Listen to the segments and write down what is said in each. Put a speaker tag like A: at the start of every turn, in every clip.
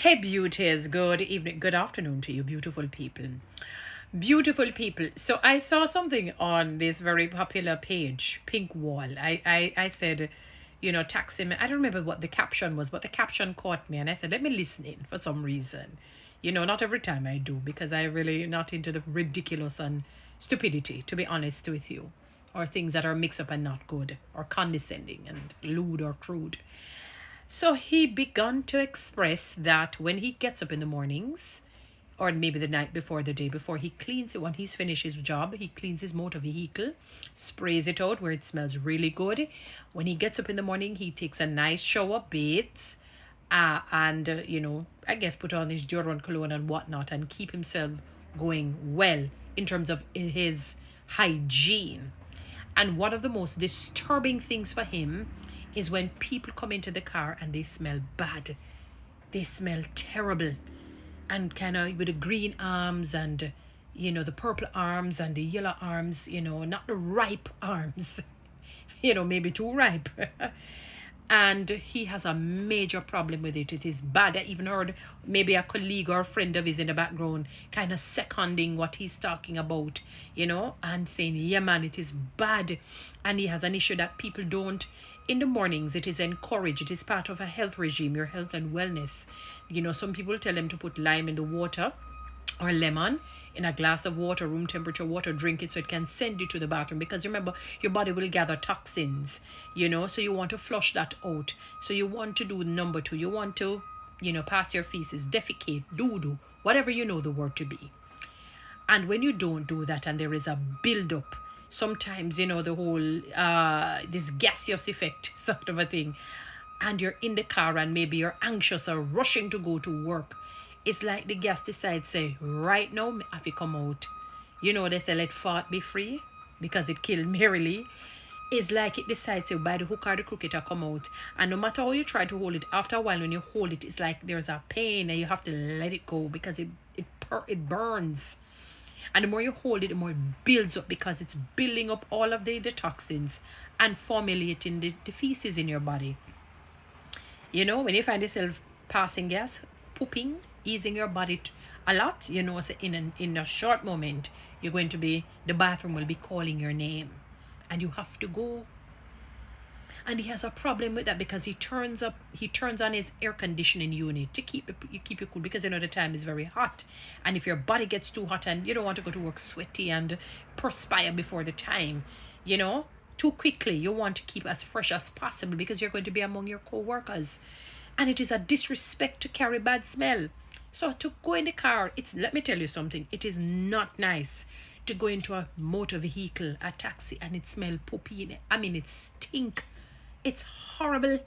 A: Hey, beauties. Good evening, good afternoon to you, beautiful people. Beautiful people. So I saw something on this very popular page, Pink Wall. I said, taxi man. I don't remember what the caption was, but the caption caught me, and I said, let me listen in for some reason. Not every time I do, because I really not into the ridiculous and stupidity, to be honest with you, or things that are mixed up and not good, or condescending and lewd or crude. So he began to express that when he gets up in the mornings, or maybe the night before, the day before, he cleans it when he's finished his job. He cleans his motor vehicle, sprays it out where it smells really good. When he gets up in the morning, he takes a nice shower, bathes, and I guess put on his deodorant, cologne, and whatnot, and keep himself going well in terms of his hygiene. And one of the most disturbing things for him is when people come into the car and they smell bad. They smell terrible. And kind of with the green arms and, the purple arms and the yellow arms, not the ripe arms, maybe too ripe. And he has a major problem with it. It is bad. I even heard maybe a colleague or a friend of his in the background kind of seconding what he's talking about, and saying, yeah, man, it is bad. And he has an issue that people don't. In the mornings, it is encouraged. It is part of a health regime, your health and wellness. Some people tell them to put lime in the water or lemon in a glass of water, room temperature water, drink it so it can send you to the bathroom. Because remember, your body will gather toxins, so you want to flush that out. So you want to do number two. You want to, pass your feces, defecate, doo-doo, whatever you know the word to be. And when you don't do that and there is a build-up, sometimes, the whole, this gaseous effect sort of a thing, and you're in the car and maybe you're anxious or rushing to go to work, it's like the gas decides, say, right now, I have to come out. They say, let fart be free, because it killed merrily. It's like it decides, say, by the hook or the crook, it'll come out. And no matter how you try to hold it, after a while when you hold it, it's like there's a pain and you have to let it go because it burns. And the more you hold it, the more it builds up because it's building up all of the toxins and formulating the feces in your body. When you find yourself passing gas, pooping, easing your body a lot, so in a short moment, the bathroom will be calling your name and you have to go. And he has a problem with that because he turns on his air conditioning unit to keep you cool, because the time is very hot. And if your body gets too hot and you don't want to go to work sweaty and perspire before the time, too quickly, you want to keep as fresh as possible because you're going to be among your co-workers. And it is a disrespect to carry bad smell. So to go in the car, let me tell you something, it is not nice to go into a motor vehicle, a taxi, and it smell poopy. It stink. It's horrible.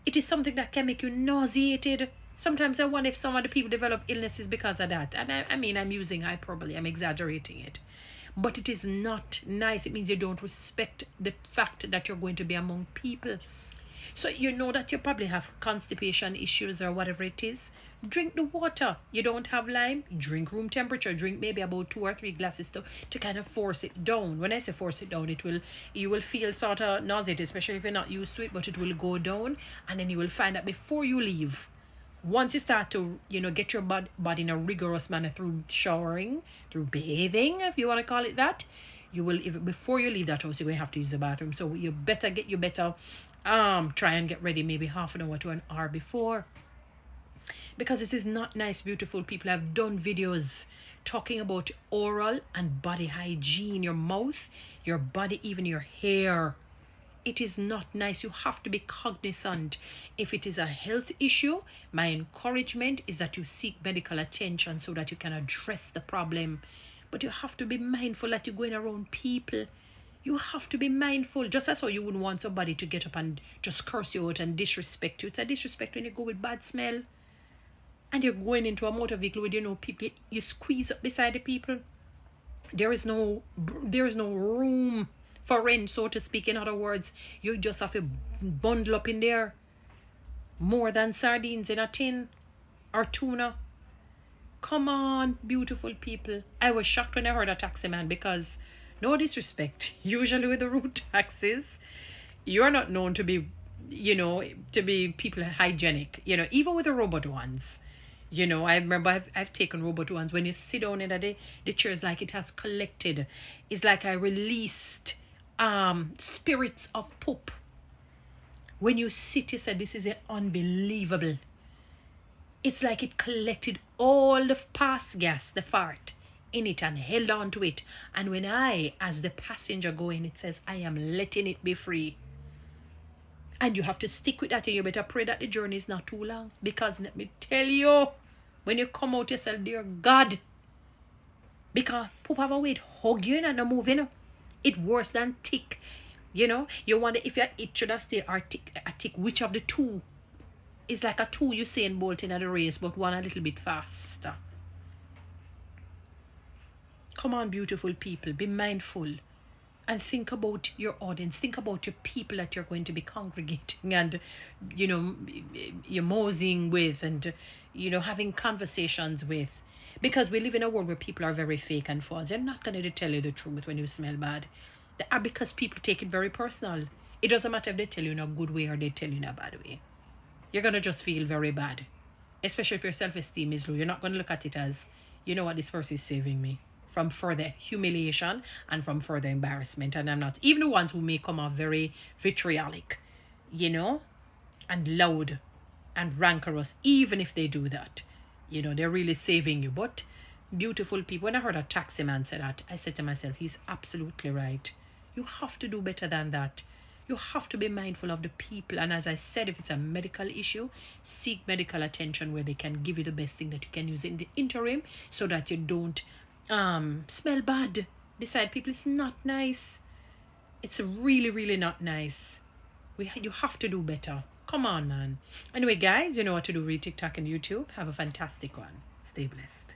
A: It is something that can make you nauseated. Sometimes I wonder if some of the people develop illnesses because of that. And I'm using hyperbole. I'm exaggerating it. But it is not nice. It means you don't respect the fact that you're going to be among people. So that you probably have constipation issues or whatever it is. Drink the water. You don't have lime, drink room temperature. Drink maybe about 2 or 3 glasses to kind of force it down. When I say force it down, you will feel sort of nauseated, especially if you're not used to it, but it will go down. And then you will find that before you leave, once you start to, get your body in a rigorous manner through showering, through bathing, if you want to call it that, before you leave that house, you're going to have to use the bathroom. So you better try and get ready maybe half an hour to an hour before. Because it is not nice, beautiful people. I've done videos talking about oral and body hygiene, your mouth, your body, even your hair. It is not nice. You have to be cognizant. If it is a health issue, my encouragement is that you seek medical attention so that you can address the problem. But you have to be mindful that you're going around people. You have to be mindful. Just as how you wouldn't want somebody to get up and just curse you out and disrespect you. It's a disrespect when you go with bad smell. And you're going into a motor vehicle with, people, you squeeze up beside the people. There is no room for rent, so to speak. In other words, you just have to bundle up in there more than sardines in a tin or tuna. Come on, beautiful people. I was shocked when I heard a taxi man because, no disrespect, usually with the road taxis, you're not known to be, to be people hygienic. Even with the robot ones, You know, I remember I've taken robot ones. When you sit down in the chair is like it has collected. It's like I released spirits of poop. When you sit, you said this is unbelievable. It's like it collected all the past gas, the fart, in it and held on to it. And when I, as the passenger, go in, it says, I am letting it be free. And you have to stick with that, and you better pray that the journey is not too long. Because let me tell you, when you come out yourself, dear God, because poop have a way it hug you and not moving. It worse than tick. You know, you wonder if it should have stay or tick, a tick, which of the two? It's like a two Usain Bolt in the race, but one a little bit faster. Come on, beautiful people, be mindful. And think about your audience. Think about your people that you're going to be congregating and, you know, you're moseying with and, you know, having conversations with. Because we live in a world where people are very fake and false. They're not going to tell you the truth when you smell bad. Because people take it very personal. It doesn't matter if they tell you in a good way or they tell you in a bad way. You're going to just feel very bad. Especially if your self-esteem is low. You're not going to look at it as, you know what, this person is saving me from further humiliation and from further embarrassment. And I'm not, even the ones who may come off very vitriolic, you know, and loud and rancorous, even if they do that, you know, they're really saving you. But beautiful people, when I heard a taxi man say that, I said to myself, he's absolutely right. You have to do better than that. You have to be mindful of the people. And as I said, if it's a medical issue, seek medical attention where they can give you the best thing that you can use in the interim so that you don't smell bad beside people. It's not nice. It's really, really not nice. You have to do better. Come on, man. Anyway, guys, you know what to do. Read TikTok and YouTube. Have a fantastic one. Stay blessed.